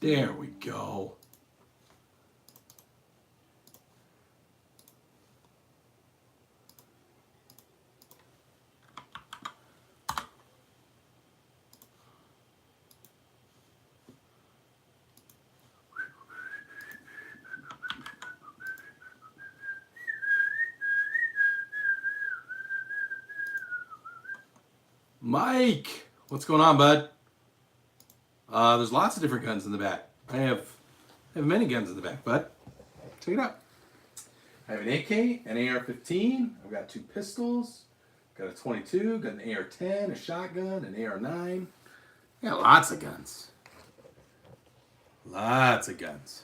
There we go. Mike, what's going on, bud? There's lots of different guns in the back. I have many guns in the back, bud. Check it out. I have an AK, an AR-15. I've got 2 pistols. Got a 22. Got an AR-10, a shotgun, an AR-9. I got lots of guns. Lots of guns.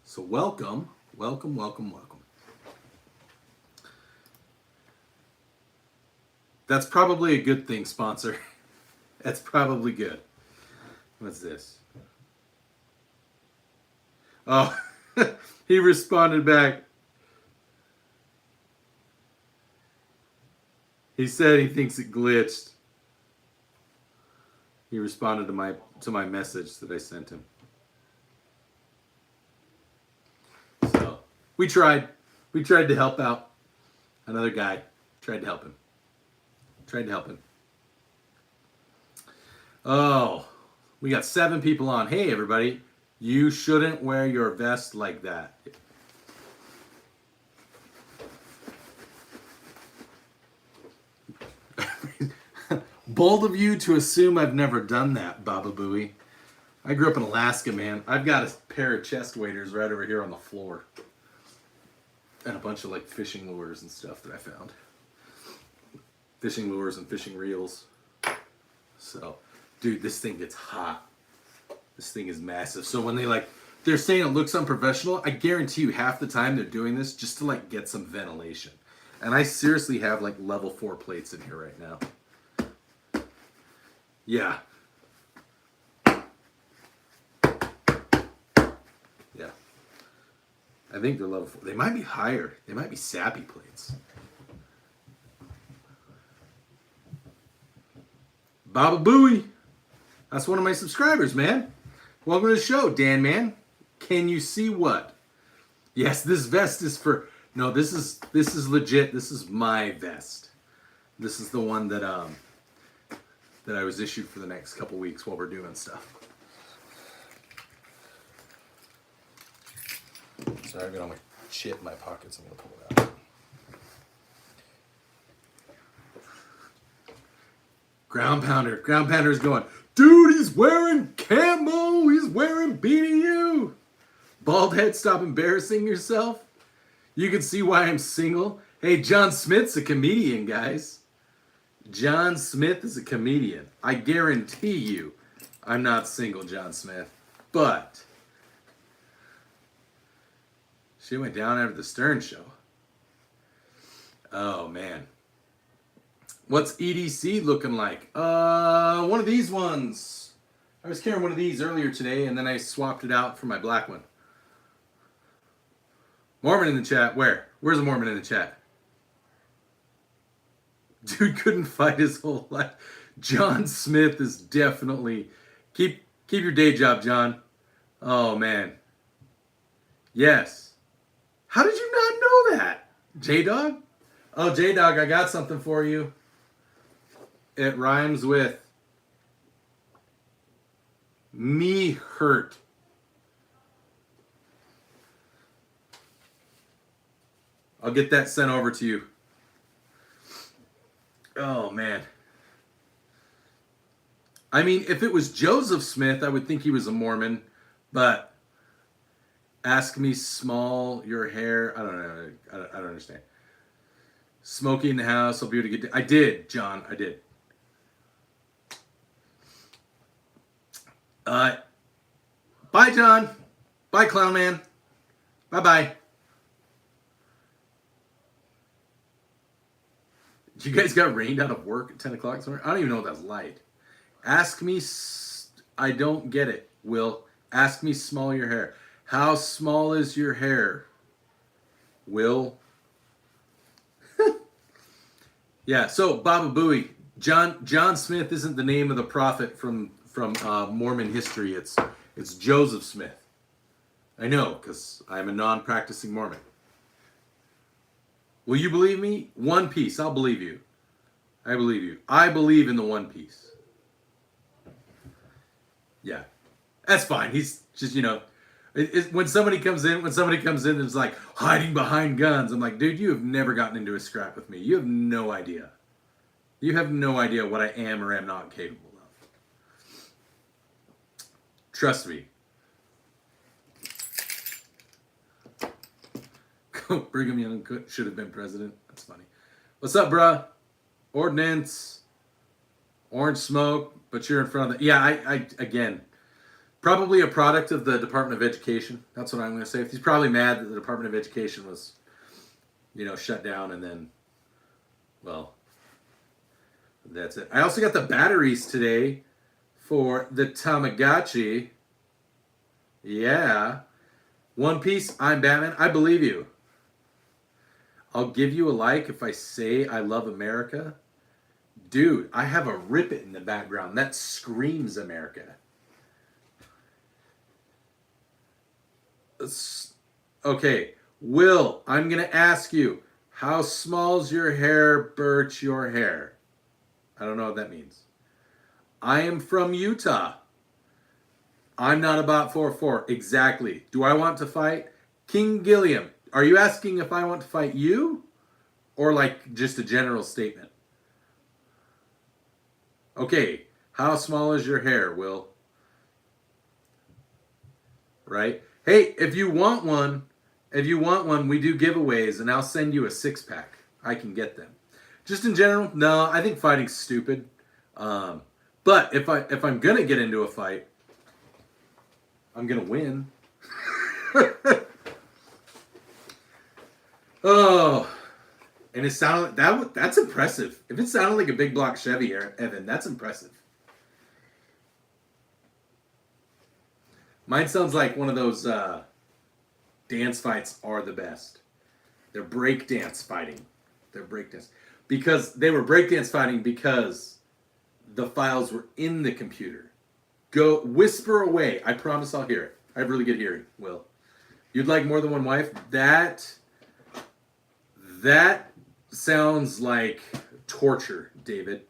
So welcome. That's probably a good thing, sponsor. That's probably good. What's this? Oh, he responded back. He said he thinks it glitched. He responded to my message that I sent him. So we tried to help out. Another guy tried to help him. Oh, we got 7 people on. Hey, everybody. You shouldn't wear your vest like that. Bold of you to assume I've never done that, Baba Booey. I grew up in Alaska, man. I've got a pair of chest waders right over here on the floor. And a bunch of like fishing lures and stuff that I found. Fishing lures and fishing reels. So, dude, this thing gets hot. This thing is massive. So when they're saying it looks unprofessional, I guarantee you half the time they're doing this just to like get some ventilation. And I seriously have like level 4 plates in here right now. Yeah. Yeah. I think they're level 4. They might be higher. They might be sappy plates. Baba Booey. That's one of my subscribers, man. Welcome to the show, Dan, man. Can you see what? Yes, this vest is for... No, this is legit. This is my vest. This is the one that I was issued for the next couple weeks while we're doing stuff. Sorry, I've got all my shit in my pockets. I'm going to pull it out. Ground Pounder. Ground Pounder's going, dude, he's wearing camo. He's wearing BDU. Bald head, stop embarrassing yourself. You can see why I'm single. Hey, John Smith's a comedian, guys. John Smith is a comedian. I guarantee you I'm not single, John Smith. But she went down after the Stern show. Oh, man. What's EDC looking like? One of these ones. I was carrying one of these earlier today, and then I swapped it out for my black one. Mormon in the chat. Where? Where's a Mormon in the chat? Dude couldn't fight his whole life. John Smith is definitely... Keep your day job, John. Oh, man. Yes. How did you not know that? J-Dog? Oh, J-Dog, I got something for you. It rhymes with... me hurt. I'll get that sent over to you. Oh, man. I mean, if it was Joseph Smith, I would think he was a Mormon. But ask me small, your hair. I don't know. I don't understand. Smokey in the house. I'll be able to get... I did, John. I did. Bye, John. Bye, Clown Man. Bye-bye. You guys got rained out of work at 10 o'clock somewhere? I don't even know what that's like. Ask me... I don't get it, Will. Ask me small your hair. How small is your hair, Will? Yeah, so Baba Booey. John Smith isn't the name of the prophet from Mormon history. It's Joseph Smith. I know, because I'm a non-practicing Mormon. Will you believe me? One Piece. I'll believe you. I believe you. I believe in the One Piece. Yeah, that's fine. He's just, when somebody comes in and is like hiding behind guns, I'm like, dude, you have never gotten into a scrap with me. You have no idea. You have no idea what I am or am not capable of. Trust me. Brigham Young should have been president. That's funny. What's up, bruh? Ordnance. Orange smoke, but you're in front of the... Yeah, I again, probably a product of the Department of Education. That's what I'm going to say. He's probably mad that the Department of Education was, shut down, and then, well, that's it. I also got the batteries today for the Tamagotchi. Yeah. One Piece, I'm Batman. I believe you. I'll give you a like if I say I love America. Dude, I have a Rip It in the background. That screams America. Okay, Will, I'm going to ask you, how small's your hair, Birch, your hair? I don't know what that means. I am from Utah. I'm not about 4'4". Exactly. Do I want to fight? King Gilliam, are you asking if I want to fight you? Or like just a general statement? Okay, how small is your hair, Will? Right? Hey, if you want one, we do giveaways, and I'll send you a 6-pack. I can get them. Just in general, no, I think fighting's stupid. But if I'm gonna get into a fight, I'm gonna win. Oh. And it sounded that's impressive. If it sounded like a big block Chevy, Evan, that's impressive. Mine sounds like one of those dance fights are the best. They're breakdance fighting. They're breakdance because they were breakdance fighting because the files were in the computer. Go whisper away. I promise I'll hear it. I have really good hearing. Will, you'd like more than one wife? That sounds like torture, David.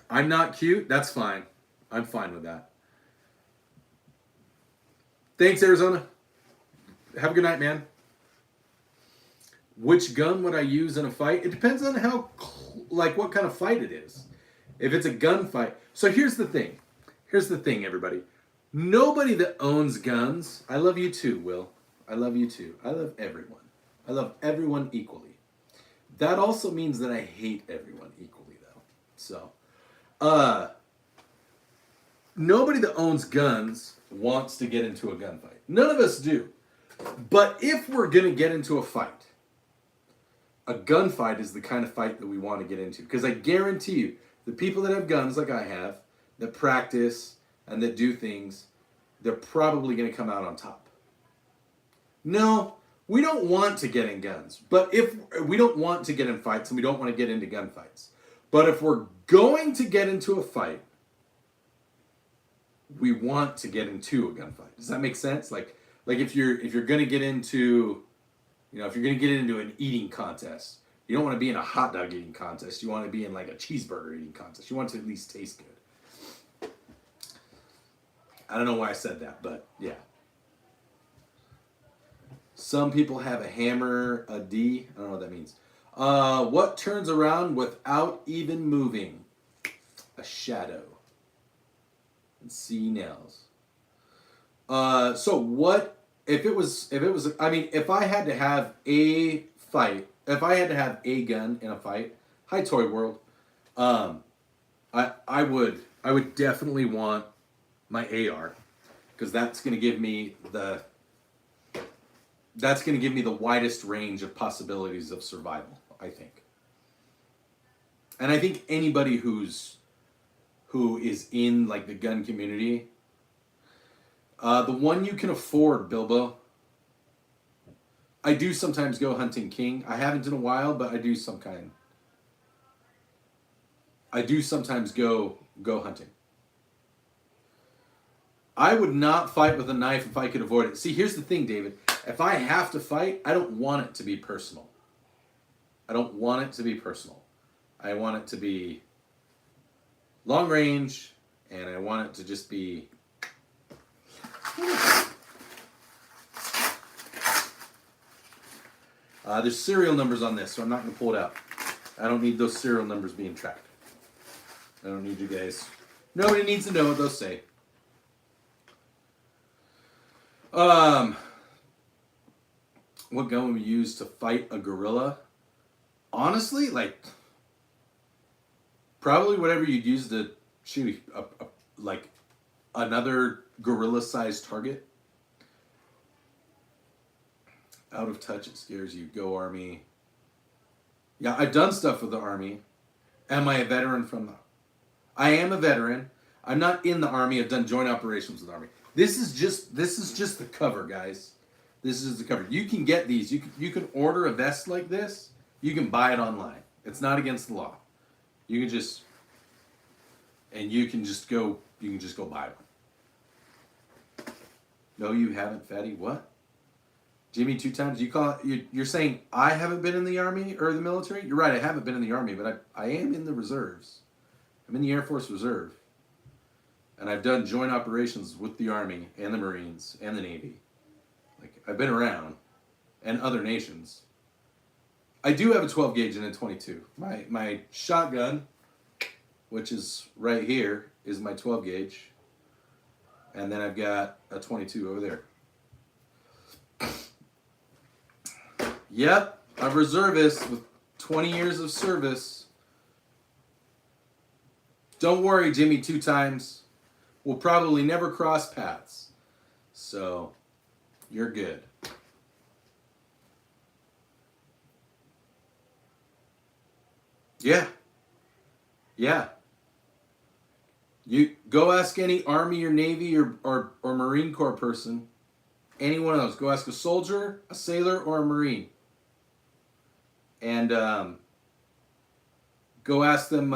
I'm not cute. That's fine. I'm fine with that. Thanks, Arizona. Have a good night, man. Which gun would I use in a fight? It depends on what kind of fight it is. If it's a gunfight. So here's the thing. Everybody. Nobody that owns guns. I love you too, Will. I love you too. I love everyone. I love everyone equally. That also means that I hate everyone equally, though. So, nobody that owns guns wants to get into a gunfight. None of us do. But if we're going to get into a fight, a gunfight is the kind of fight that we want to get into. Because I guarantee you, the people that have guns like I have, that practice and that do things, they're probably going to come out on top. No, we don't want to get in guns. But if we don't want to get in fights and we don't want to get into gunfights. But if we're going to get into a fight, we want to get into a gunfight. Does that make sense? Like if you're going to get into, if you're going to get into an eating contest, you don't want to be in a hot dog eating contest. You want to be in like a cheeseburger eating contest. You want it to at least taste good. I don't know why I said that, but yeah. Some people have a hammer, a D. I don't know what that means. What turns around without even moving? A shadow. And C nails. So what if it was I mean, if I had to have a fight, if I had to have a gun in a fight, hi Toy World. I would definitely want my AR, because that's going to give me the widest range of possibilities of survival, I think. And I think anybody who is in like the gun community, The one you can afford, Bilbo. I do sometimes go hunting king. I haven't in a while, but I do some kind. I do sometimes go hunting. I would not fight with a knife if I could avoid it. See, here's the thing, David. If I have to fight, I don't want it to be personal. I don't want it to be personal. I want it to be long range, and I want it to just be... there's serial numbers on this, so I'm not going to pull it out. I don't need those serial numbers being tracked. I don't need you guys. Nobody needs to know what those say. What gun would we use to fight a gorilla? Honestly, like, probably whatever you'd use to shoot like another gorilla-sized target. Out of touch, it scares you. Go Army. Yeah, I've done stuff with the Army. Am I a veteran from the... I am a veteran. I'm not in the Army. I've done joint operations with the Army. This is just the cover, guys. This is the cover. You can get these. You can order a vest like this. You can buy it online. It's not against the law. You can just... And you can just go buy one. No, you haven't, Fatty. What? Jimmy 2 times. You're saying I haven't been in the Army or the military? You're right, I haven't been in the Army, but I am in the reserves. I'm in the Air Force Reserve. And I've done joint operations with the Army and the Marines and the Navy. Like, I've been around. And other nations. I do have a 12 gauge and a 22. My shotgun, which is right here, is my 12 gauge. And then I've got a 22 over there. Yep, a reservist with 20 years of service. Don't worry, Jimmy 2 times. We'll probably never cross paths. So, you're good. Yeah. Yeah. You go ask any Army or Navy or Marine Corps person. Any one of those. Go ask a soldier, a sailor, or a Marine. And go ask them,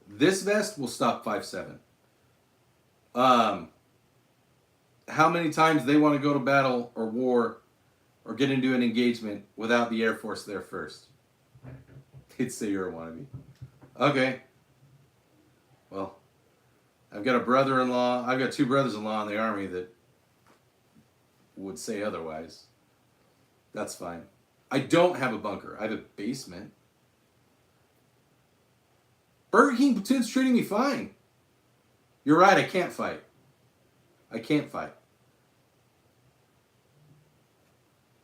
this vest will stop 5.7. How many times they want to go to battle or war or get into an engagement without the Air Force there first? They'd say you're a wannabe. Okay. Well, I've got a brother-in-law. I've got 2 brothers-in-law in the Army that would say otherwise. That's fine. I don't have a bunker. I have a basement. Burger King platoon's treating me fine. You're right, I can't fight. I can't fight.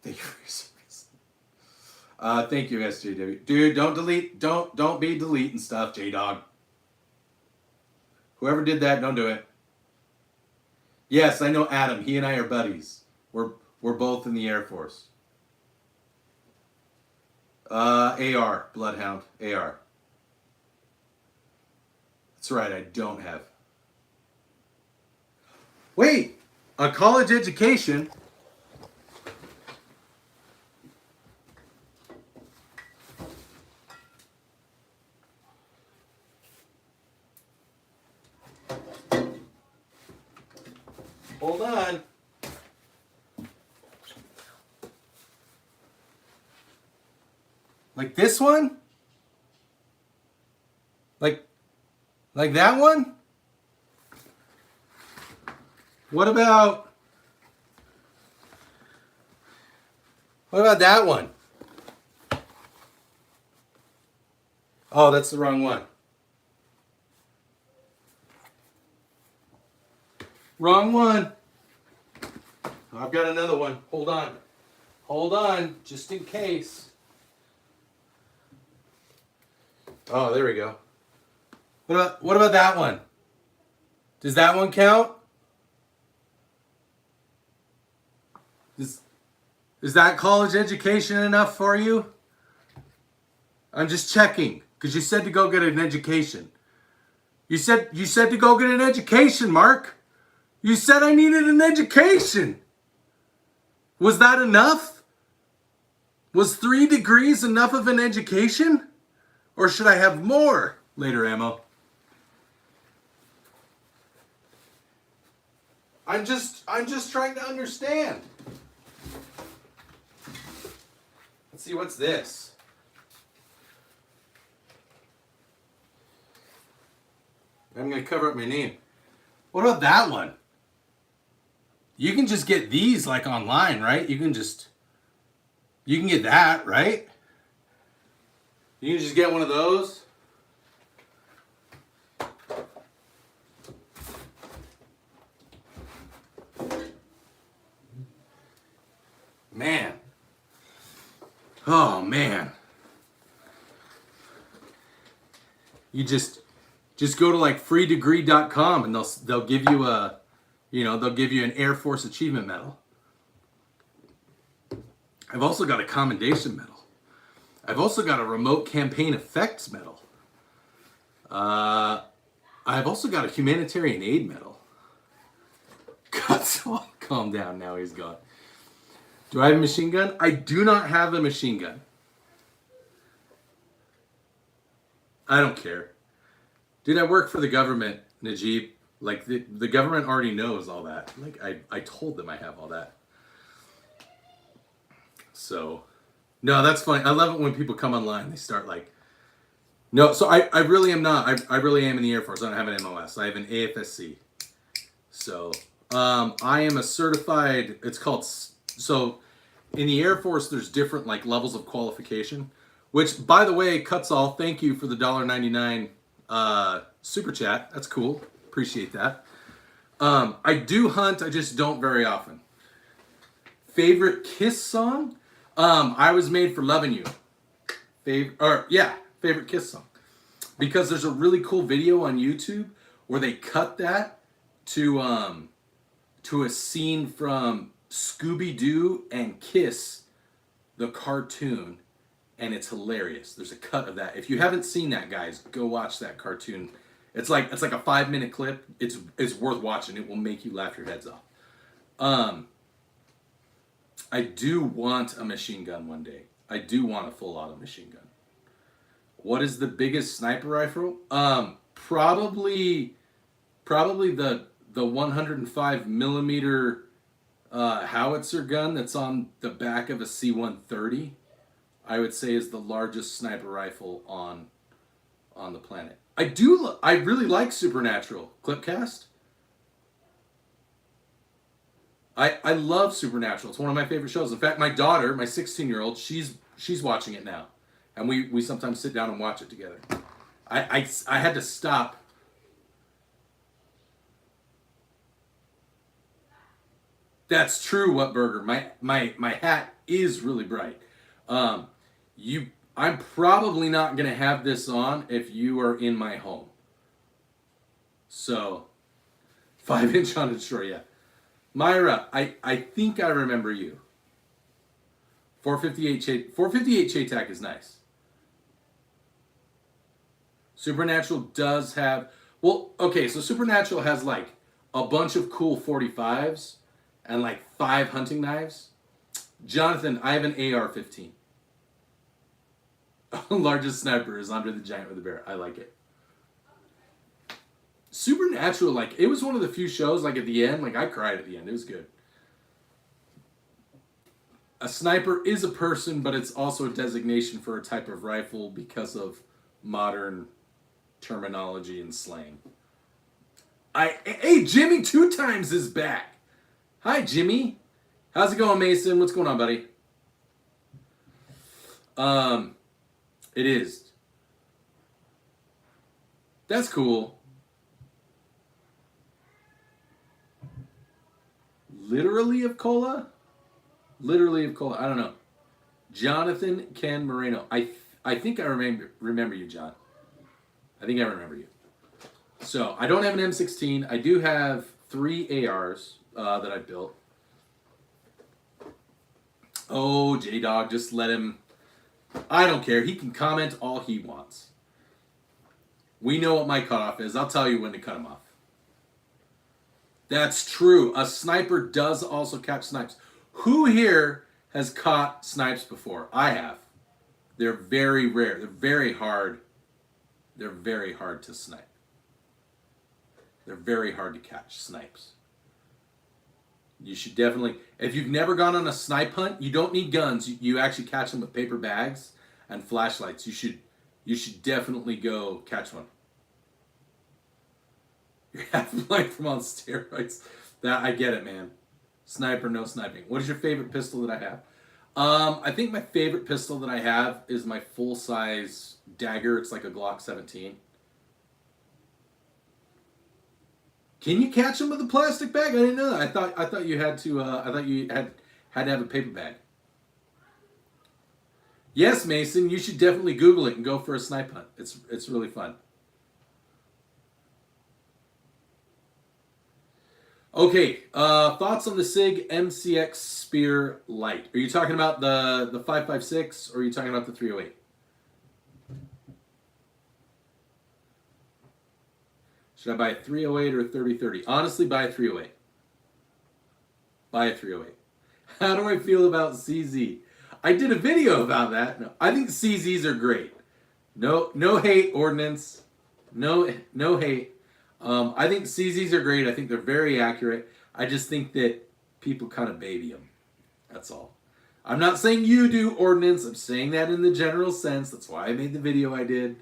Thank you for your service. Thank you, SJW. Dude, don't delete. Don't be deleting stuff, J-Dog. Whoever did that, don't do it. Yes, I know Adam. He and I are buddies. We're both in the Air Force. AR, Bloodhound, AR. That's right, I don't have. Wait, a college education? Hold on. Like this one? Like that one? What about that one? Oh, that's the wrong one. Wrong one. I've got another one. Hold on. Hold on, just in case. Oh, there we go. What about that one? Does that one count? Is that college education enough for you? I'm just checking, because you said to go get an education. You said to go get an education, Mark. You said I needed an education. Was that enough? Was 3 degrees enough of an education? Or should I have more? Later, ammo. I'm just trying to understand. Let's see, what's this? I'm going to cover up my name. What about that one? You can just get these like online, right? You can get that, right? You can just get one of those. Man. Oh, man. You just go to like freedegree.com and they'll give you they'll give you an Air Force Achievement Medal. I've also got a Commendation Medal. I've also got a Remote Campaign Effects Medal. I've also got a Humanitarian Aid Medal. God, so calm down now, he's gone. Do I have a machine gun? I do not have a machine gun. I don't care. Dude, I work for the government, Najib. Like, the government already knows all that. Like, I told them I have all that. So, no, that's funny. I love it when people come online. They start like, no, so I really am not. I really am in the Air Force. I don't have an MOS. I have an AFSC. So, I am a certified, it's called, so in the Air Force, there's different like levels of qualification, which, by the way, Cutsall, thank you for the $1.99 super chat. That's cool. Appreciate that. I do hunt. I just don't very often. Favorite Kiss song? I Was Made for Loving You. Favorite Kiss song. Because there's a really cool video on YouTube where they cut that to a scene from Scooby-Doo and Kiss, the cartoon, and it's hilarious. There's a cut of that. If you haven't seen that, guys, go watch that cartoon. It's like a 5-minute clip. It's worth watching. It will make you laugh your heads off. I do want a machine gun one day. I do want a full auto machine gun. What is the biggest sniper rifle? Probably the 105 millimeter howitzer gun that's on the back of a C-130. I would say is the largest sniper rifle on the planet. I really like Supernatural Clipcast. I love Supernatural. It's one of my favorite shows. In fact, my daughter, my 16-year-old, she's watching it now. And we sometimes sit down and watch it together. I had to stop. That's true, Whatburger. My hat is really bright. I'm probably not going to have this on if you are in my home. So, 5-inch on it, sure, yeah. Myra, I think I remember you. 458 Chaytak is nice. Supernatural does have... Well, okay, so Supernatural has like a bunch of cool 45s and like 5 hunting knives. Jonathan, I have an AR-15. Largest sniper is Andre the Giant with a bear. I like it. Supernatural, like, it was one of the few shows, like, at the end, like, I cried at the end. It was good. A sniper is a person, but it's also a designation for a type of rifle because of modern terminology and slang. Hey, Jimmy 2 Times is back. Hi, Jimmy. How's it going, Mason? What's going on, buddy? It is. That's cool. Literally of Cola? Literally of Cola. I don't know. Jonathan Ken Moreno. I think I remember you, John. I think I remember you. So, I don't have an M16. I do have 3 ARs that I built. Oh, J-Dog, just let him... I don't care. He can comment all he wants. We know what my cutoff is. I'll tell you when to cut them off. That's true. A sniper does also catch snipes. Who here has caught snipes before? I have. They're very rare. They're very hard. They're very hard to snipe. They're very hard to catch snipes. You should definitely, if you've never gone on a snipe hunt, you don't need guns. You actually catch them with paper bags and flashlights. You should definitely go catch one. You're half blind from on steroids. That I get it, man. Sniper, no sniping. What is your favorite pistol that I have? I think my favorite pistol that I have is my full-size dagger. It's like a Glock 17. Can you catch them with a plastic bag? I didn't know that. I thought you had to. I thought you had to have a paper bag. Yes, Mason. You should definitely Google it and go for a snipe hunt. It's really fun. Okay, thoughts on the SIG MCX Spear Light? Are you talking about the 5.56 or are you talking about the 308? Should I buy a 308 or a 30-30? Honestly, buy a 308. Buy a 308. How do I feel about CZ? I did a video about that. No, I think CZs are great. No hate, Ordnance. No hate. I think CZs are great. I think they're very accurate. I just think that people kind of baby them. That's all. I'm not saying you do, Ordnance. I'm saying that in the general sense. That's why I made the video I did.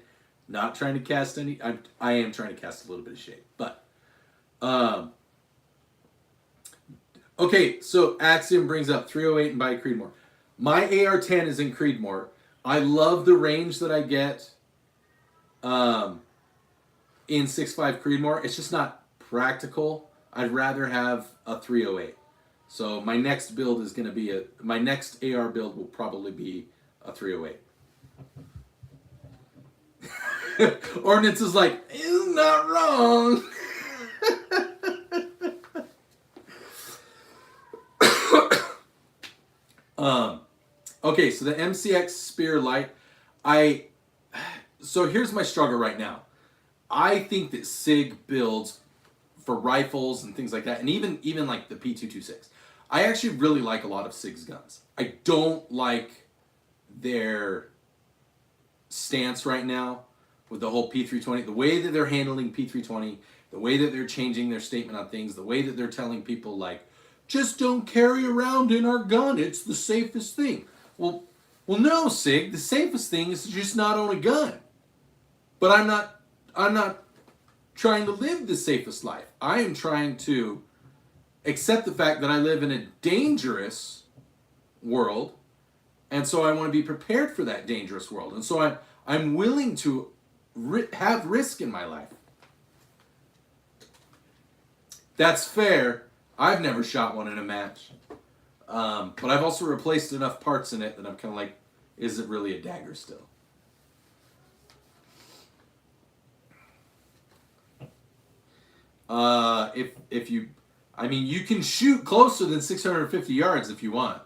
Not trying to cast any... I am trying to cast a little bit of shade. But... okay, so Axiom brings up 308 and buy Creedmoor. My AR-10 is in Creedmoor. I love the range that I get in 6.5 Creedmoor. It's just not practical. I'd rather have a 308. So my next build is going to be my next AR build will probably be a 308. Ordnance is like, it's not wrong. Okay, so the MCX Spear Light, so here's my struggle right now. I think that SIG builds for rifles and things like that, and even like the P226. I actually really like a lot of SIG's guns. I don't like their stance right now with the whole P320, the way that they're handling P320, the way that they're changing their statement on things, the way that they're telling people like, just don't carry around in our gun, it's the safest thing. Well, no, SIG, the safest thing is to just not own a gun. But I'm not trying to live the safest life. I am trying to accept the fact that I live in a dangerous world, and so I want to be prepared for that dangerous world. And so I'm willing to have risk in my life. That's fair. I've never shot one in a match. But I've also replaced enough parts in it that I'm kind of like, is it really a dagger still? If you, I mean, you can shoot closer than 650 yards if you want.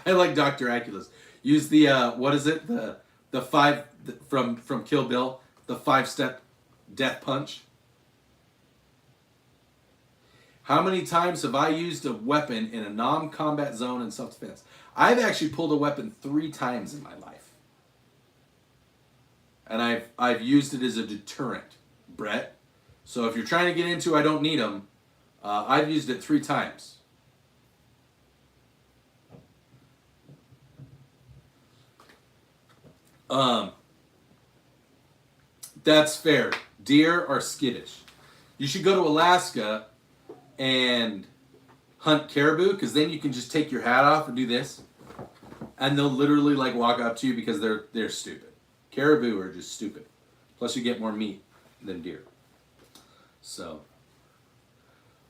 I like Dr. Aculus. Use the, what is it? The five, from Kill Bill, the 5-step death punch. How many times have I used a weapon in a non-combat zone in self-defense? I've actually pulled a weapon 3 times in my life. And I've used it as a deterrent, Brett. So if you're trying to get into I don't need them, I've used it 3 times. That's fair. Deer are skittish. You should go to Alaska and hunt caribou, because then you can just take your hat off and do this, and they'll literally like walk up to you because they're stupid. Caribou are just stupid. Plus you get more meat than deer. So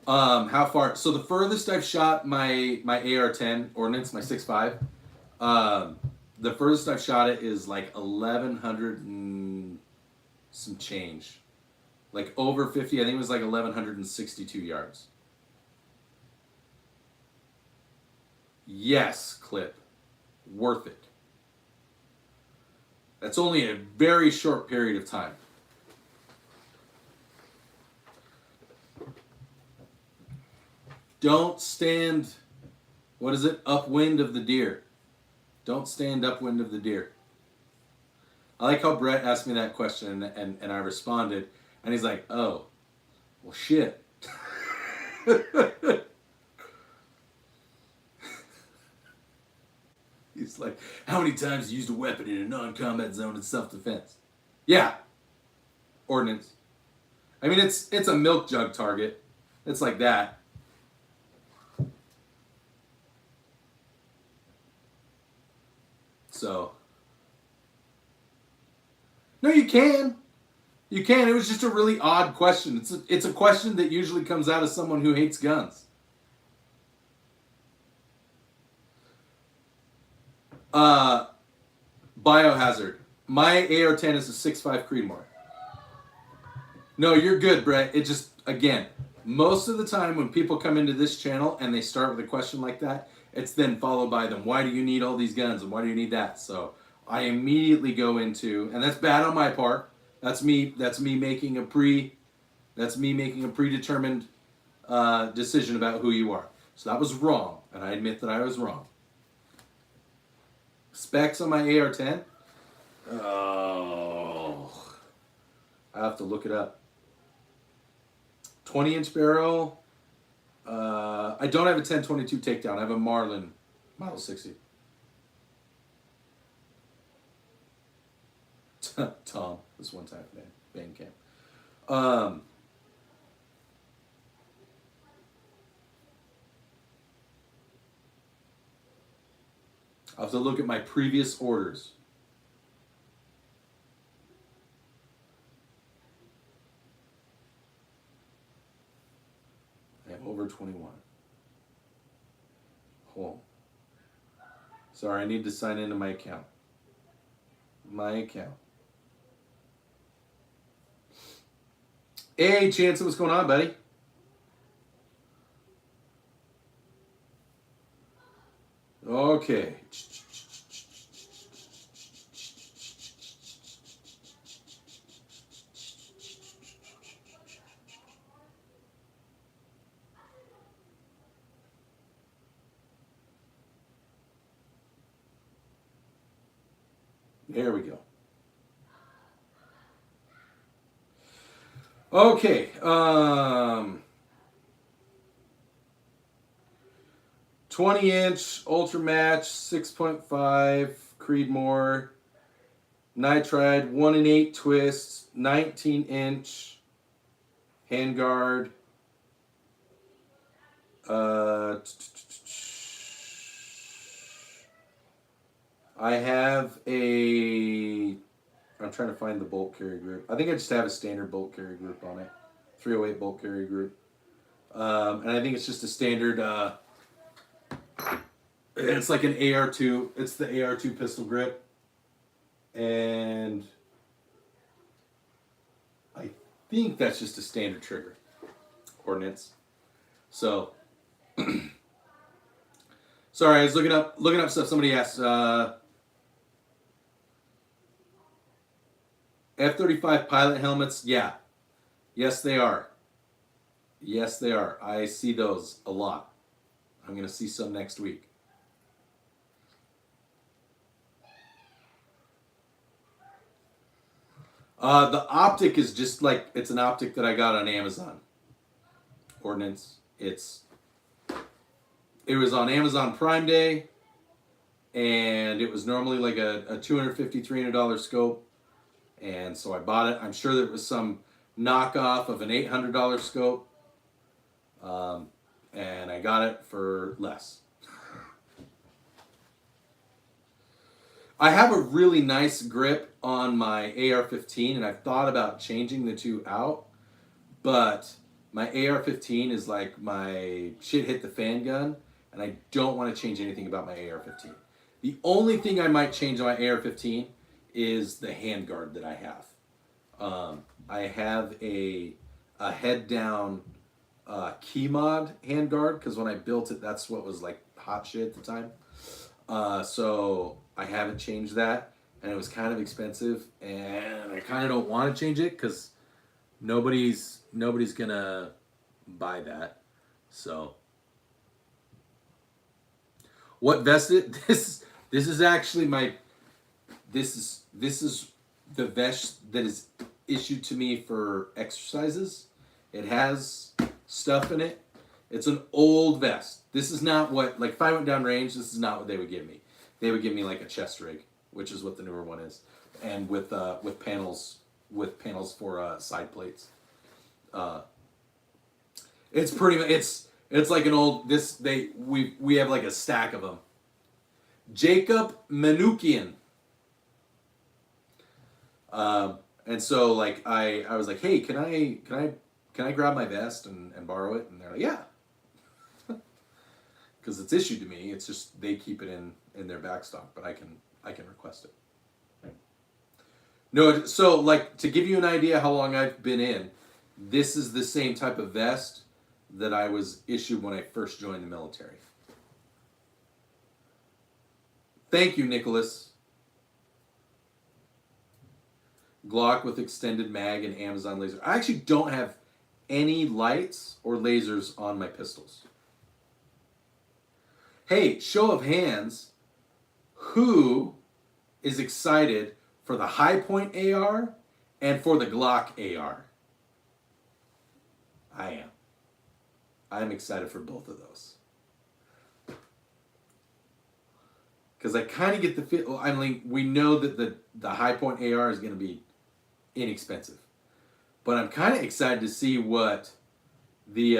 how far? So the furthest I've shot my AR-10 Ordnance, my 6.5, the furthest I've shot it is like 1,100 and some change. Like over 50, I think it was like 1,162 yards. Yes, clip. Worth it. That's only a very short period of time. Don't stand, what is it, upwind of the deer. Don't stand upwind of the deer. I like how Brett asked me that question and I responded, and he's like, oh, well, shit. He's like, how many times you used a weapon in a non-combat zone in self-defense? Yeah. Ordnance. I mean, it's a milk jug target. It's like that. So. No, you can. You can. It was just a really odd question. It's a question that usually comes out of someone who hates guns. Biohazard. My AR-10 is a 6.5 Creedmoor. No, you're good, Brett. It just, again, most of the time when people come into this channel and they start with a question like that, it's then followed by them, why do you need all these guns and why do you need that? So I immediately go into, and that's bad on my part. That's me making a predetermined decision about who you are. So that was wrong, and I admit that I was wrong. Specs on my AR-10? Oh, I have to look it up. 20-inch barrel. I don't have a 10-22 takedown. I have a Marlin Model 60. Tom, this one time, man, band camp. I'll have to look at my previous orders. I am over 21. Hold on. Sorry, I need to sign into my account. My account. Hey, Chance, what's going on, buddy? Okay. There we go. Okay. 20-inch Ultra Match 6.5 Creedmoor Nitride 1-in-8 twist 19-inch handguard. I have a, I'm trying to find the bolt carry group. I think I just have a standard bolt carry group on it. 308 bolt carry group. And I think it's just a standard, it's like an AR2. It's the AR2 pistol grip. And I think that's just a standard trigger. Ordnance. So, sorry, I was looking up stuff. Somebody asked, F-35 pilot helmets, yeah. Yes, they are. Yes, they are. I see those a lot. I'm going to see some next week. The optic is just like, it's an optic that I got on Amazon. Ordnance. It was on Amazon Prime Day, and it was normally like a $250, $300 scope. And so I bought it. I'm sure there was some knockoff of an $800 scope. And I got it for less. I have a really nice grip on my AR-15, and I've thought about changing the two out. But my AR-15 is like my shit hit the fan gun, and I don't want to change anything about my AR-15. The only thing I might change on my AR-15 is the handguard that I have. I have a head down key mod handguard, because when I built it, that's what was like hot shit at the time. So I haven't changed that. and it was kind of expensive, and I kind of don't want to change it because nobody's gonna buy that. So what vest this is actually this is the vest that is issued to me for exercises. It has stuff in it. It's an old vest. This is not what, like, if I went down range, this is not what they would give me. They would give me like a chest rig, which is what the newer one is, and with panels for side plates. It's pretty much it's like an old we have like a stack of them. Jacob Manukian. And so like I was like, hey, can I grab my vest and borrow it? And they're like, yeah. Because it's issued to me. It's just they keep it in their back stock, but I can request it. No, so like to give you an idea how long I've been in, this is the same type of vest that I was issued when I first joined the military. Thank you, Nicholas. Glock with extended mag and Amazon laser. I actually don't have any lights or lasers on my pistols. Hey, show of hands, who is excited for the High Point AR and for the Glock AR? I am. I'm excited for both of those. Because I kind of get the feel, I mean, we know that the High Point AR is going to be inexpensive. But I'm kind of excited to see what the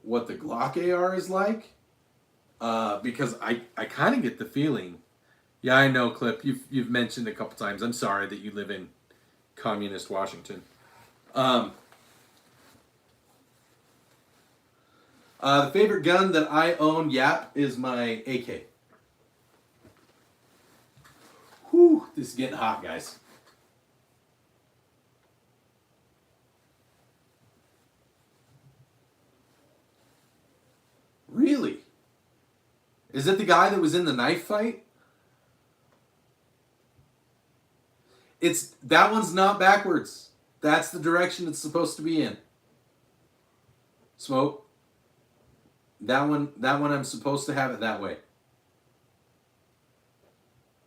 Glock AR is like. Because I kind of get the feeling, yeah, I know, Clip, you've mentioned a couple times, I'm sorry that you live in communist Washington. The favorite gun that I own, Yap, is my AK. Whew, this is getting hot, guys. Really? Is it the guy that was in the knife fight? That one's not backwards. That's the direction it's supposed to be in. Smoke. That one I'm supposed to have it that way.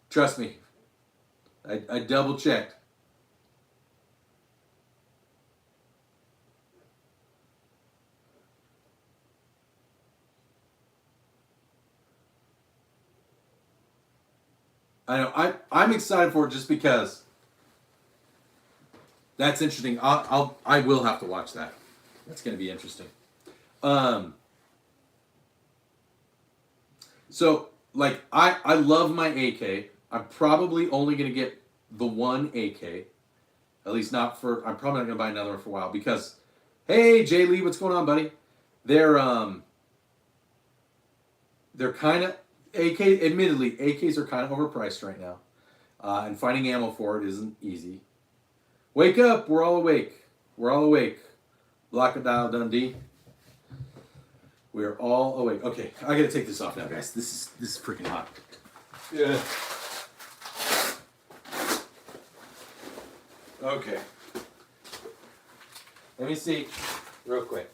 Trust me. I double checked. I know. I'm excited for it just because that's interesting. I will have to watch that. That's going to be interesting. So like I love my AK. I'm probably only going to get the one AK. At least not for. I'm probably not going to buy another one for a while because, hey Jay Lee, what's going on, buddy? They're kind of. Admittedly, AKs are kind of overpriced right now. And finding ammo for it isn't easy. Wake up, we're all awake. We're all awake. Blockadile Dundee. We're all awake. Okay, I gotta take this off now, guys. This is freaking hot. Yeah. Okay. Let me see real quick.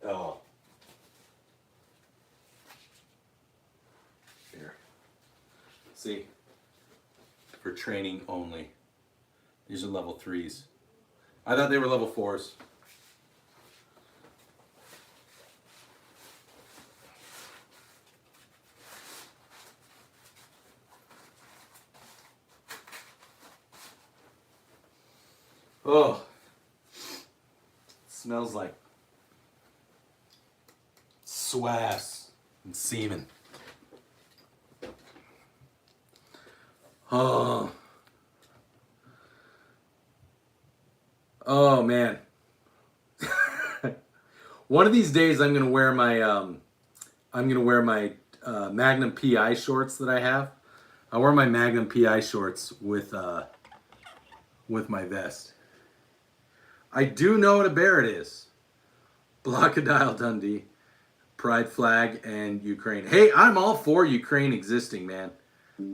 Oh. Here. See? For training only. These are level 3s. I thought they were level 4s. Oh. It smells like swass and semen. Oh. Oh man. One of these days I'm gonna wear my Magnum PI shorts that I have. I wear my Magnum PI shorts with my vest. I do know what a Barrett is. Blockadile Dundee, Pride Flag, and Ukraine. Hey, I'm all for Ukraine existing, man.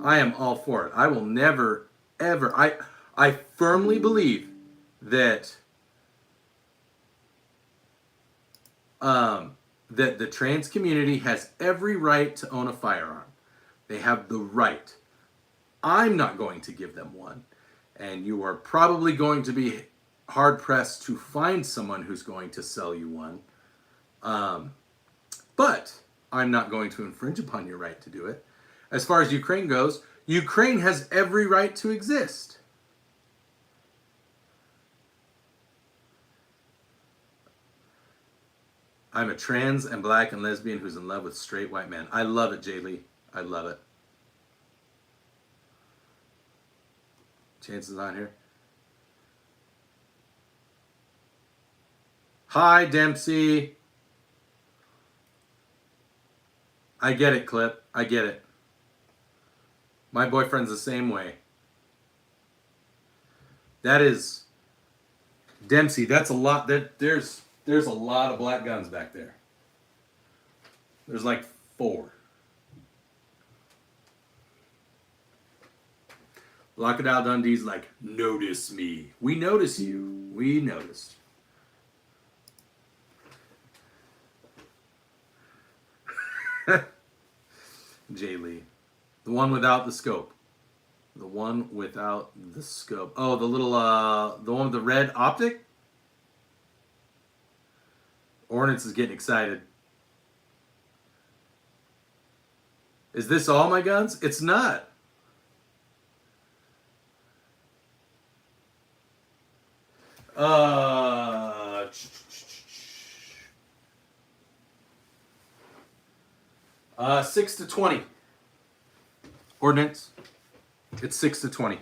I am all for it. I will never, ever. I firmly believe that that the trans community has every right to own a firearm. They have the right. I'm not going to give them one. And you are probably going to be hard pressed to find someone who's going to sell you one. But I'm not going to infringe upon your right to do it. As far as Ukraine goes, Ukraine has every right to exist. I'm a trans and black and lesbian who's in love with straight white men. I love it, Jay Lee. I love it. Chances on here. Hi, Dempsey. I get it, Clip. I get it. My boyfriend's the same way. That is, Dempsey, that's a lot. There's a lot of black guns back there. There's like 4. Crocodile Dundee's like, notice me. We notice you. We noticed. Jay Lee. The one without the scope. The one without the scope. Oh, the little, the one with the red optic? Ordnance is getting excited. Is this all my guns? It's not. 6 to 20. Ordnance. It's 6 to 20.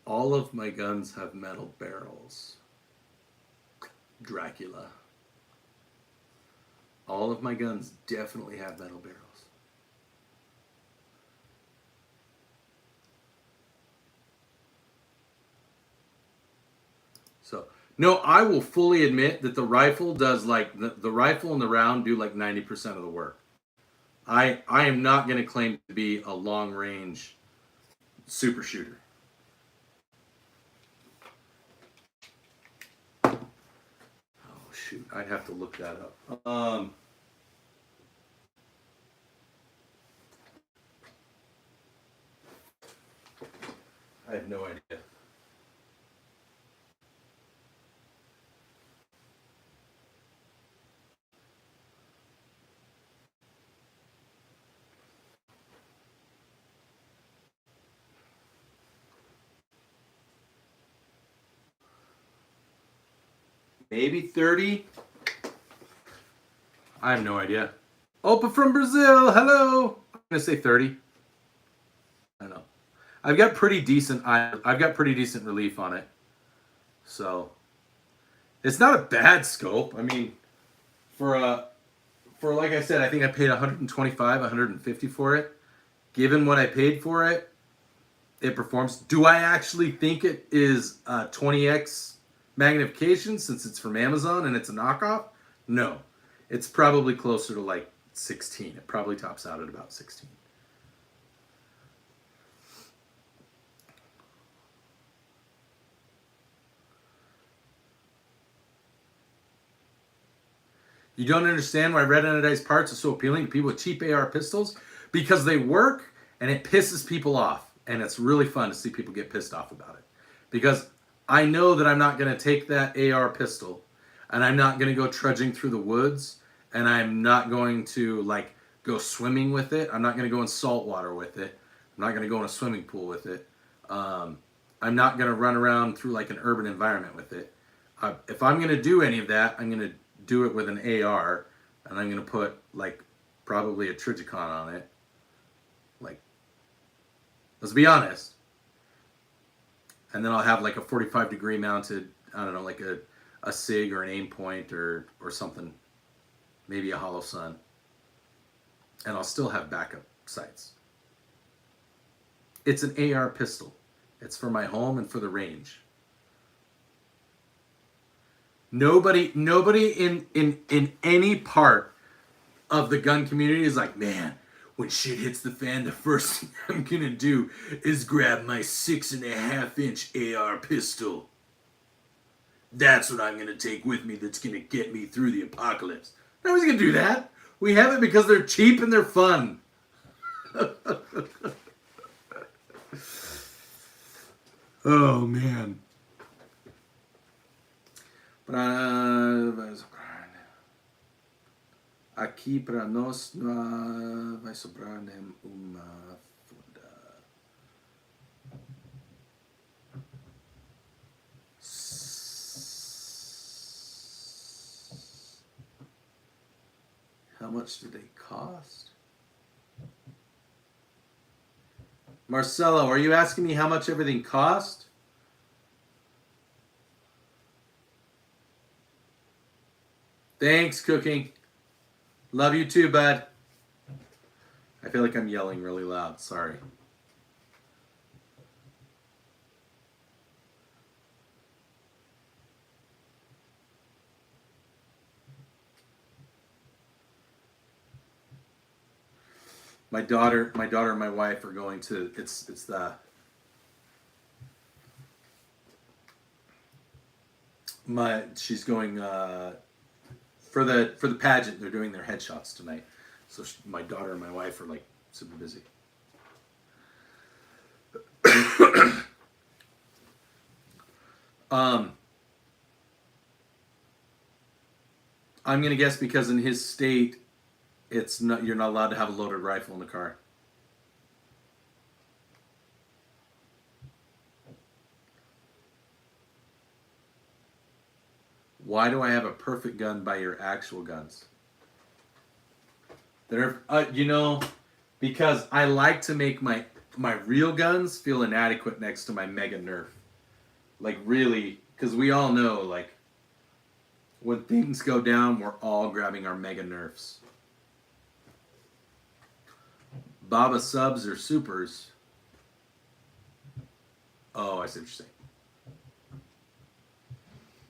All of my guns have metal barrels. Dracula. All of my guns definitely have metal barrels. So, no, I will fully admit that the rifle does like, the rifle and the round do like 90% of the work. I am not going to claim to be a long range super shooter. Shoot, I'd have to look that up. I have no idea. Maybe 30. I have no idea. Opa from Brazil, hello. I'm gonna say 30. I know. I've got pretty decent relief on it. So it's not a bad scope. I mean, for like I said, I think I paid 125, 150 for it. Given what I paid for it, it performs. Do I actually think it is 20x magnification since it's from Amazon and it's a knockoff? No. It's probably closer to like 16. It probably tops out at about 16. You don't understand why red anodized parts are so appealing to people with cheap AR pistols? Because they work and it pisses people off. And it's really fun to see people get pissed off about it. Because I know that I'm not going to take that AR pistol and I'm not going to go trudging through the woods and I'm not going to like go swimming with it. I'm not going to go in salt water with it. I'm not going to go in a swimming pool with it. I'm not going to run around through like an urban environment with it. If I'm going to do any of that, I'm going to do it with an AR and I'm going to put like probably a Trigicon on it. Like, let's be honest. And then I'll have like a 45-degree mounted, I don't know, like a SIG or an aim point or something. Maybe a hollow sun. And I'll still have backup sights. It's an AR pistol. It's for my home and for the range. Nobody in any part of the gun community is like, man, when shit hits the fan, the first thing I'm gonna do is grab my 6.5-inch AR pistol. That's what I'm gonna take with me that's gonna get me through the apocalypse. Nobody's gonna do that. We have it because they're cheap and they're fun. Oh, man. Aqui para nós vai sobrar uma funda. How much do they cost? Marcelo, are you asking me how much everything cost? Thanks, Cooking. Love you too, bud. I feel like I'm yelling really loud. Sorry. My daughter and my wife are going to, she's going for the pageant. They're doing their headshots tonight. So my daughter and my wife are like super busy. I'm gonna guess because in his state, you're not allowed to have a loaded rifle in the car. Why do I have a perfect gun by your actual guns? Because I like to make my real guns feel inadequate next to my mega Nerf. Like really, because we all know, like, when things go down, we're all grabbing our mega Nerfs. Baba subs or supers? Oh, I see what you're saying.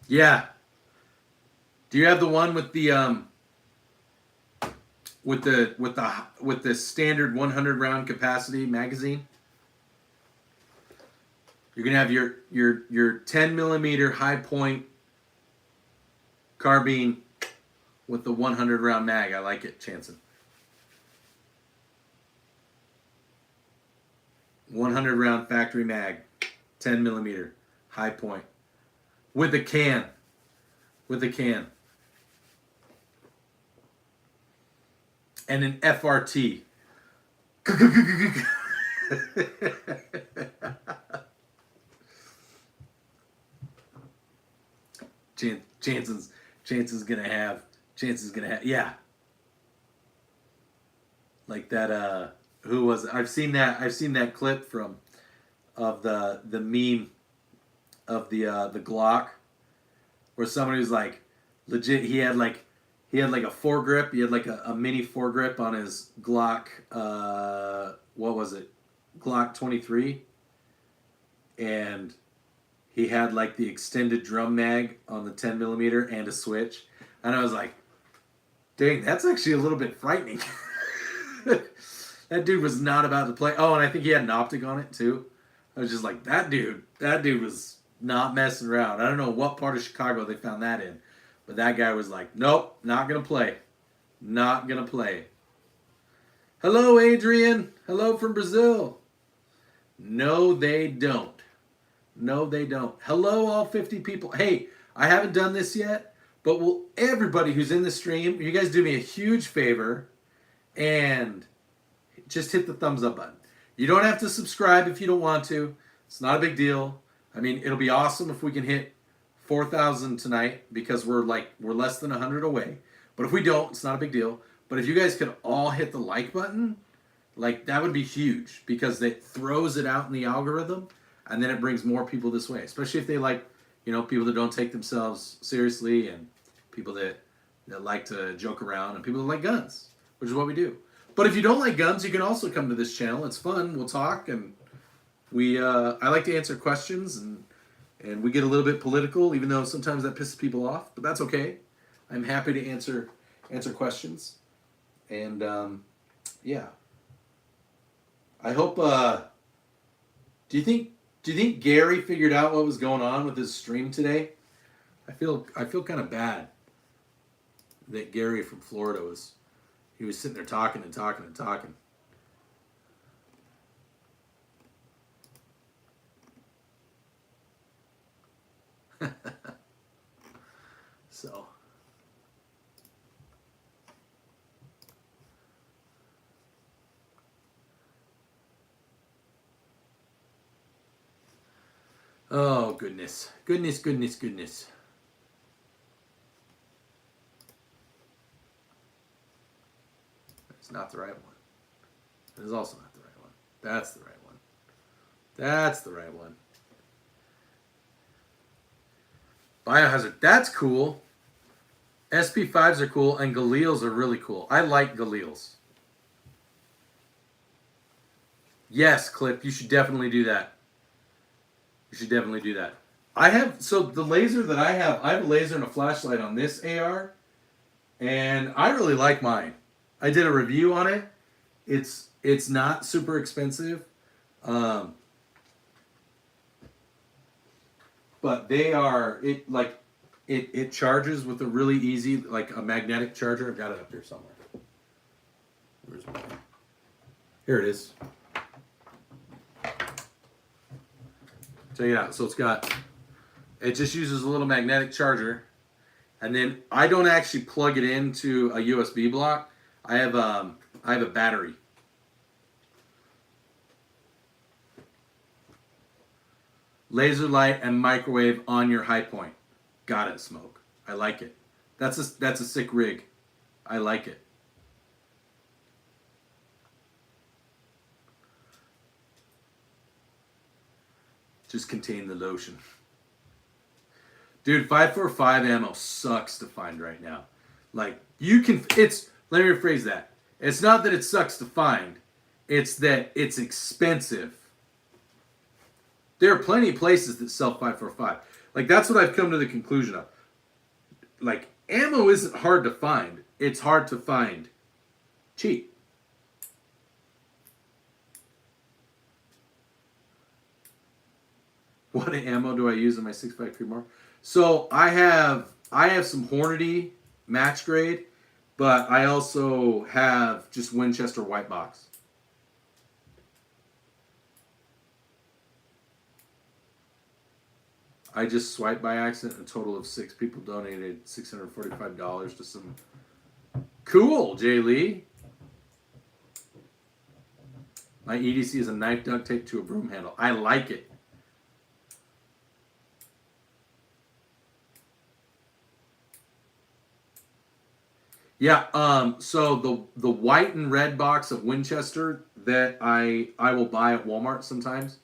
Yeah. Do you have the one with the with the standard 100 round capacity magazine? You're gonna have your 10 millimeter high point carbine with the 100 round mag. I like it, Chanson. 100 round factory mag, 10 millimeter high point with a can. And an FRT. Chanson's gonna have, yeah. Like that, who was it? I've seen that clip of the meme of the Glock, where somebody was like, legit, he had like a foregrip. He had like a mini foregrip on his Glock. What was it? Glock 23. And he had like the extended drum mag on the 10 millimeter and a switch. And I was like, dang, that's actually a little bit frightening. That dude was not about to play. Oh, and I think he had an optic on it too. I was just like, that dude was not messing around. I don't know what part of Chicago they found that in. But that guy was like, nope, not going to play. Not going to play. Hello, Adrian. Hello from Brazil. No, they don't. No, they don't. Hello, all 50 people. Hey, I haven't done this yet, but will everybody who's in the stream, you guys do me a huge favor and just hit the thumbs up button. You don't have to subscribe if you don't want to. It's not a big deal. I mean, it'll be awesome if we can hit 4,000 tonight because we're less than 100 away. But if we don't, it's not a big deal. But if you guys could all hit the like button, like that would be huge because it throws it out in the algorithm. and then it brings more people this way, especially if they like, people that don't take themselves seriously, and people that like to joke around, and people that like guns, which is what we do. But if you don't like guns, you can also come to this channel. It's fun. We'll talk, and I like to answer questions, and we get a little bit political, even though sometimes that pisses people off, but that's okay. I'm happy to answer questions, and yeah. I hope. Do you think Gary figured out what was going on with his stream today? I feel kind of bad that Gary from Florida was sitting there talking and talking and talking. So. Oh, goodness. Goodness, goodness, goodness. That's not the right one. That is also not the right one. That's the right one. That's the right one. Biohazard. That's cool. SP5s are cool, and Galils are really cool. I like Galils. Yes, Clip, you should definitely do that. You should definitely do that. So the laser that I have a laser and a flashlight on this AR, and I really like mine. I did a review on it. It's not super expensive, but they are it charges with a really easy, like a magnetic charger. I've got it up here somewhere. Where's mine? Here it is. Check it out. So it just uses a little magnetic charger, and then I don't actually plug it into a USB block. I have a battery. Laser light and microwave on your high point. Got it, Smoke. I like it. That's a sick rig. I like it. Just contain the lotion. Dude, 5.45 ammo sucks to find right now. Like, let me rephrase that. It's not that it sucks to find. It's that it's expensive. There are plenty of places that sell 5.45. Like, that's what I've come to the conclusion of. Like, ammo isn't hard to find. It's hard to find cheap. What ammo do I use in my 6.5 Creedmoor? So I have some Hornady match grade, but I also have just Winchester white box. I just swiped by accident. A total of 6 people donated $645 to some. Cool, Jay Lee. My EDC is a knife duct tape to a broom handle. I like it. Yeah, so the white and red box of Winchester that I will buy at Walmart sometimes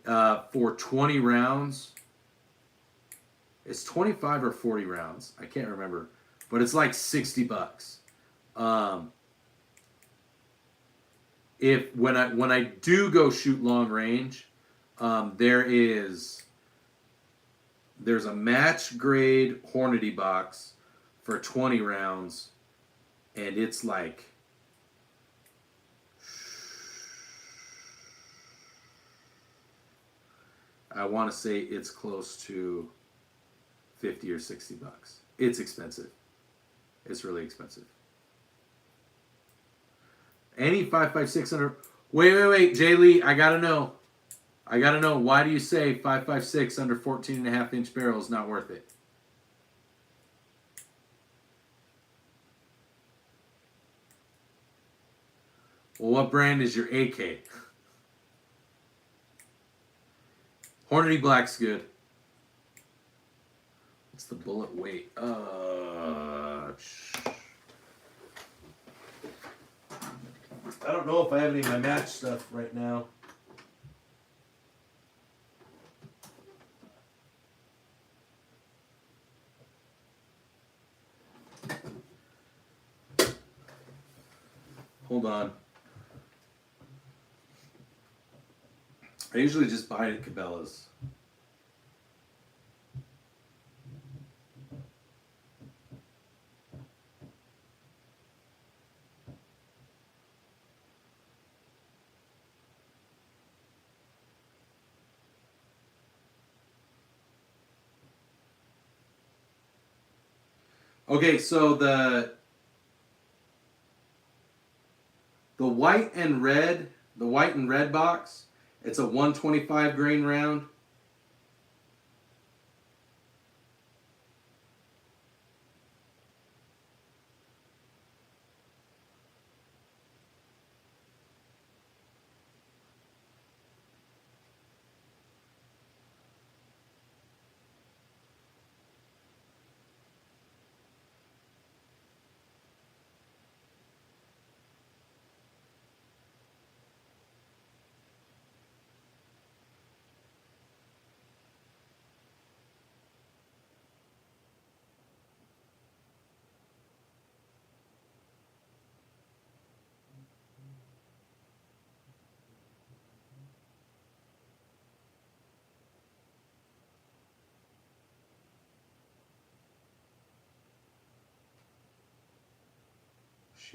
for 20 rounds. It's 25 or 40 rounds. I can't remember, but it's like $60. When I do go shoot long range, there's a match grade Hornady box for 20 rounds. And it's like, I want to say it's close to 50 or 60 bucks. It's expensive. It's really expensive. Any 5.56 under. Wait, Jay Lee, I gotta know. Why do you say 5.56 under 14.5 inch barrel is not worth it? Well, what brand is your AK? Hornady Black's good. What's the bullet weight? I don't know if I have any of my match stuff right now. Hold on. I usually just buy it at Cabela's. Okay, so the white and red, box, it's a 125 grain round.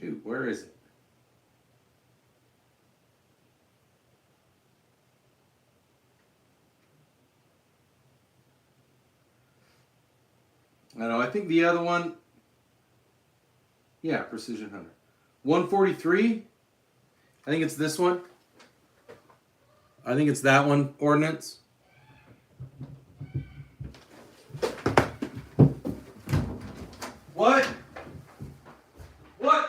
Shoot, where is it? I don't know, I think the other one, yeah, Precision Hunter. 143, I think it's this one. I think it's that one, Ordnance. What? What?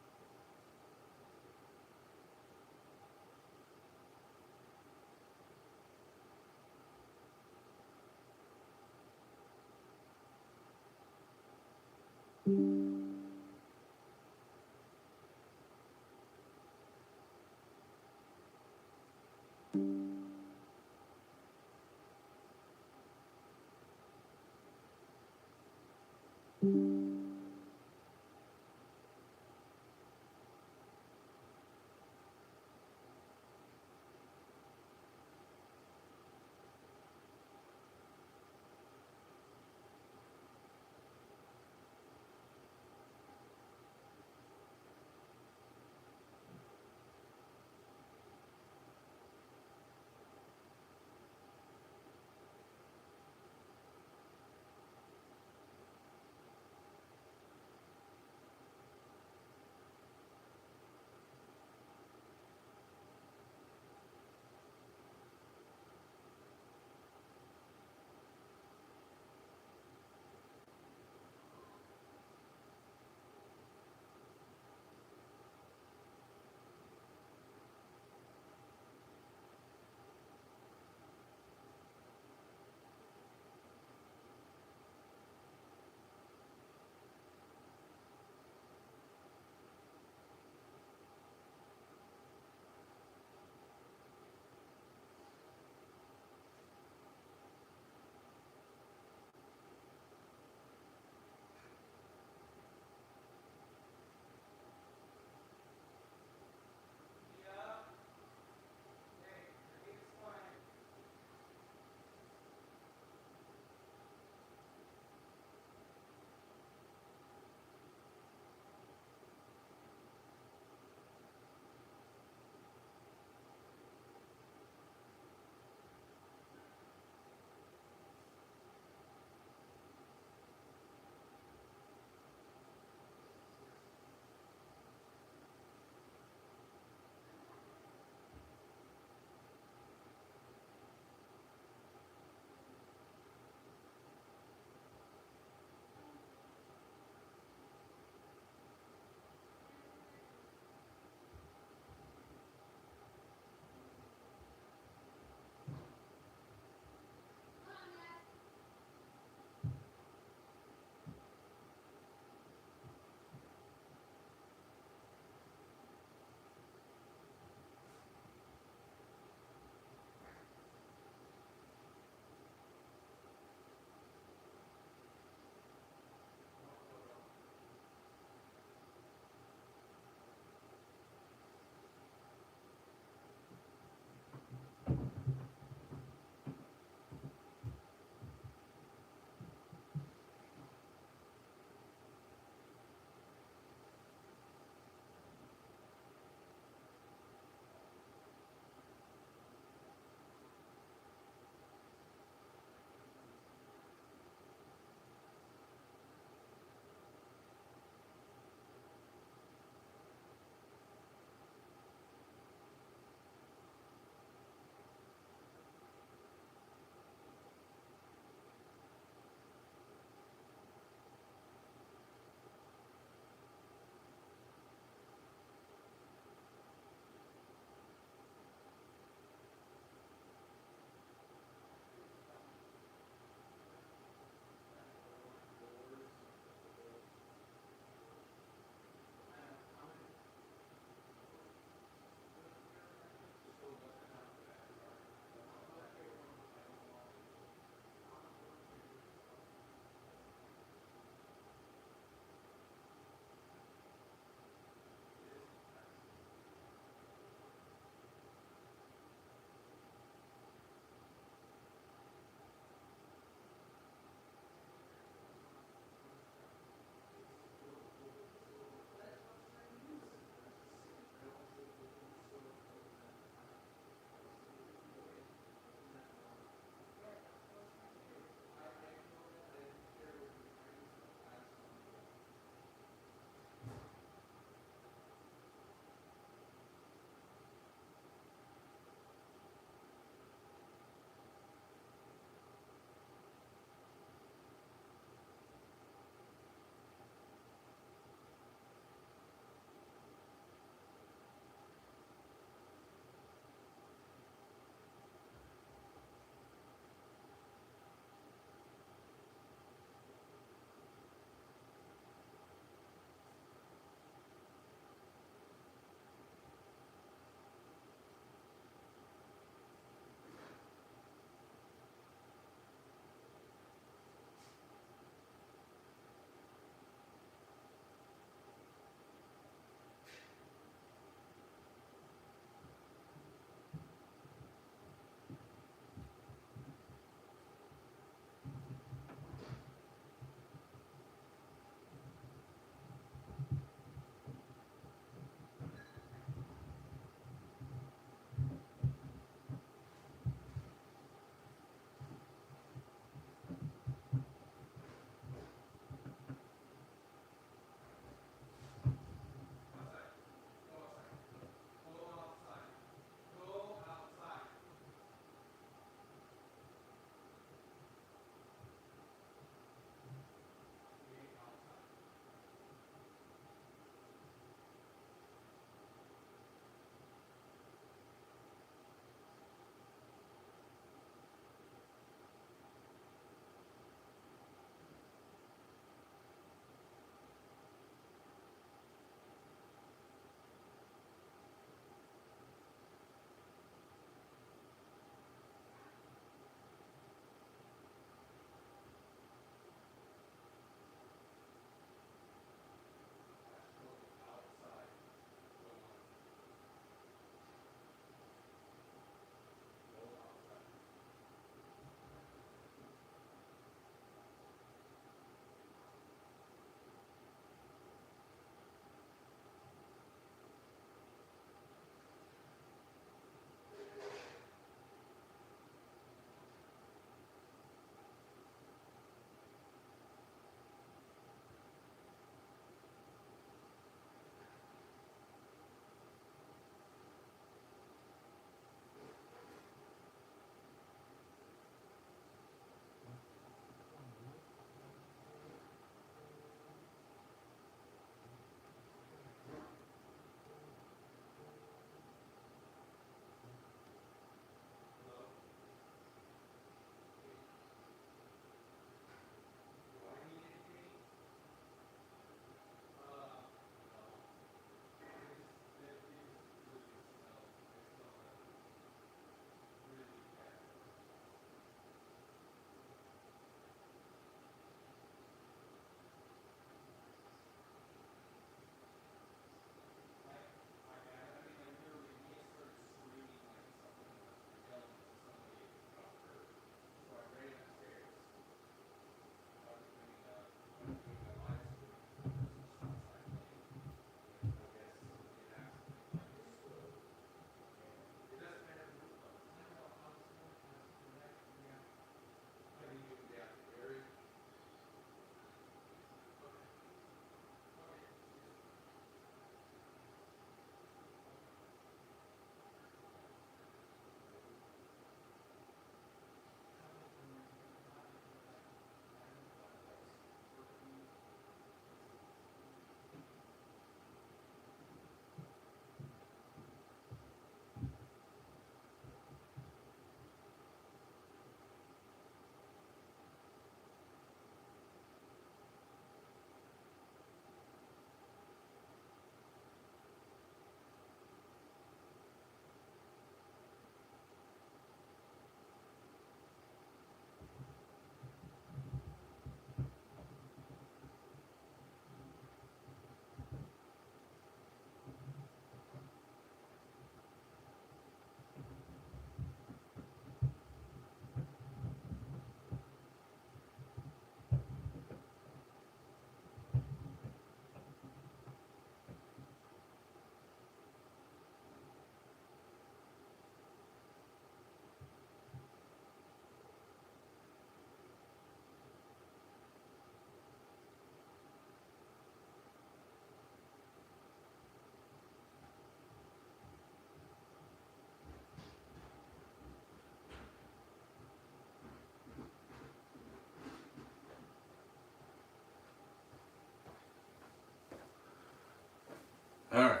All right.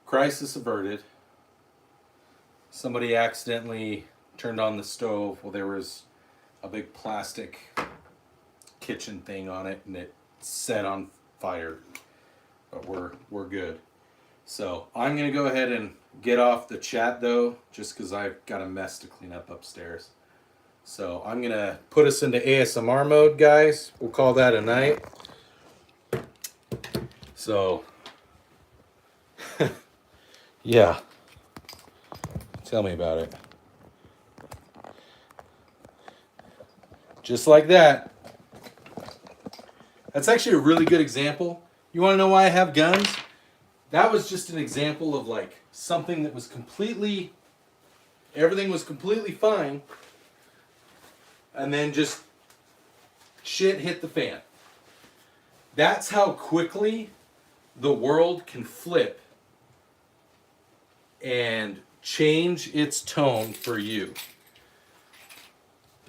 Crisis averted. Somebody accidentally turned on the stove. Well, there was a big plastic kitchen thing on it, and it set on fire. But we're good. So I'm gonna go ahead and get off the chat though, just because I've got a mess to clean up upstairs. So I'm gonna put us into ASMR mode, guys. We'll call that a night. So, yeah. Tell me about it. Just like that. That's actually a really good example. You want to know why I have guns? That was just an example of like something that was everything was completely fine. And then just shit hit the fan. That's how quickly the world can flip and change its tone for you.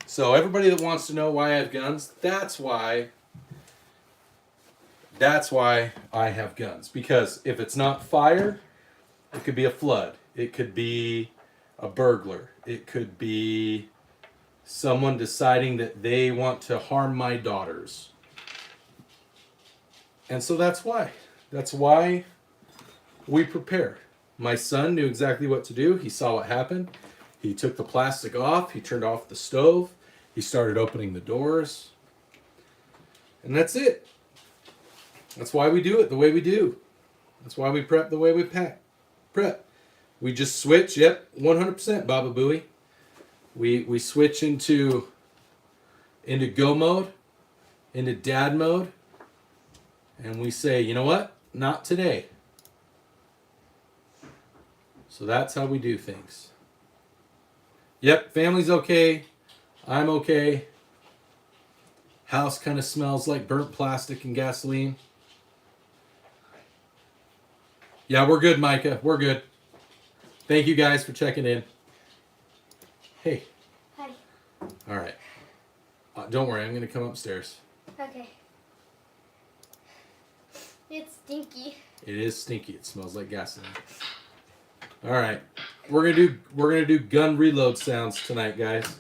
So everybody that wants to know why I have guns, that's why I have guns. Because if it's not fire, it could be a flood. It could be a burglar. It could be someone deciding that they want to harm my daughters. And so that's why. That's why we prepare. My son knew exactly what to do. He saw what happened. He took the plastic off. He turned off the stove. He started opening the doors. And that's it. That's why we do it the way we do. That's why we prep the way we prep. We just switch. Yep, 100% Baba Booey. We switch into go mode, into dad mode. And we say, you know what? Not today. So that's how we do things. Yep, family's okay. I'm okay. House kind of smells like burnt plastic and gasoline. Yeah, we're good, Micah. We're good. Thank you guys for checking in. Hey. Hi. All right. Don't worry, I'm going to come upstairs. Okay. It's stinky. It is stinky. It smells like gasoline. All right. We're gonna do gun reload sounds tonight, guys.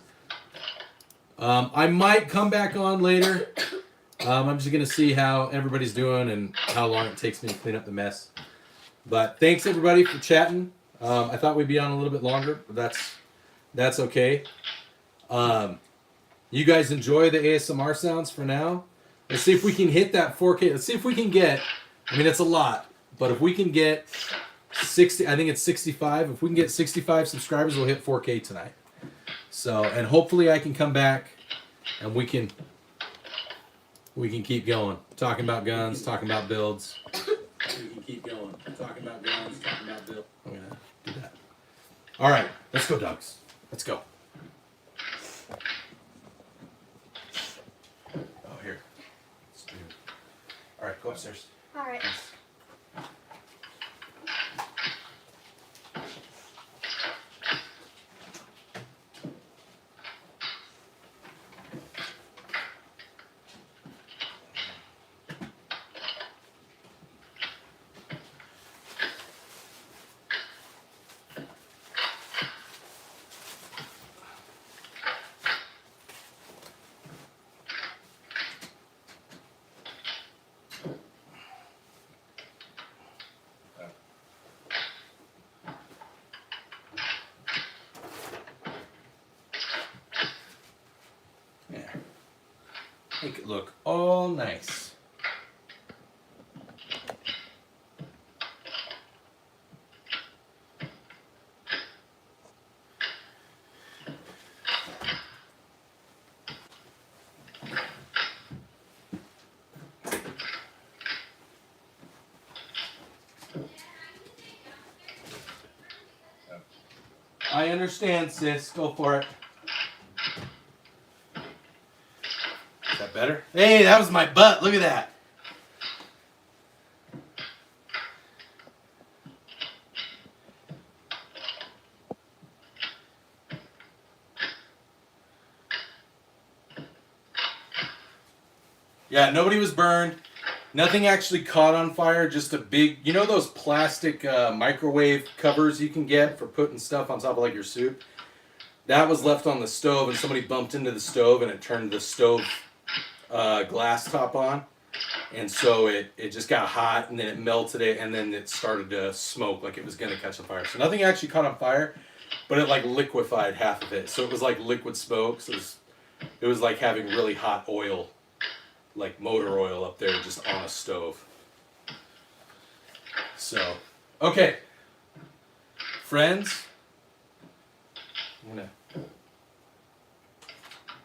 I might come back on later. I'm just gonna see how everybody's doing and how long it takes me to clean up the mess. But thanks everybody for chatting. I thought we'd be on a little bit longer, but that's okay. You guys enjoy the ASMR sounds for now. Let's see if we can hit that 4K. Let's see if we can get, I mean, it's a lot, but if we can get 60, I think it's 65. If we can get 65 subscribers, we'll hit 4K tonight. So, and hopefully I can come back and we can keep going, talking about guns, talking about builds. We can keep going, talking about guns, talking about builds. I'm gonna do that. All right, let's go, dogs. Let's go. Oh, here. All right, go upstairs. All right. Make it look all nice. I understand, sis. Go for it. Is that better? Hey, that was my butt. Look at that. Yeah, nobody was burned. Nothing actually caught on fire. Just a big, you know those plastic microwave covers you can get for putting stuff on top of like your soup? That was left on the stove and somebody bumped into the stove and it turned the stove glass top on. And so it just got hot and then it melted it and then it started to smoke like it was going to catch on fire. So nothing actually caught on fire, but it like liquefied half of it. So it was like liquid smoke. So it was like having really hot oil, like motor oil up there just on a stove. So, okay. Friends, I'm going to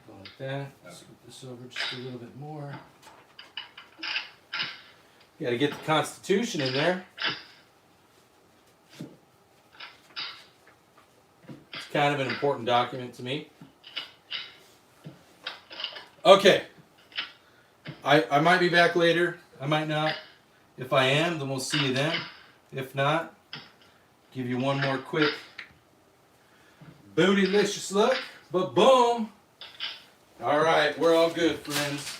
go like that. Scoop this over just a little bit more. You got to get the Constitution in there. It's kind of an important document to me. Okay. I might be back later. I might not. If I am, then we'll see you then. If not, give you one more quick bootylicious look. But boom. All right, we're all good, friends.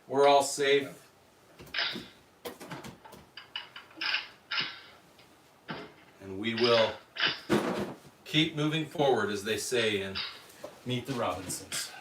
We're all safe. And we will keep moving forward, as they say in Meet the Robinsons.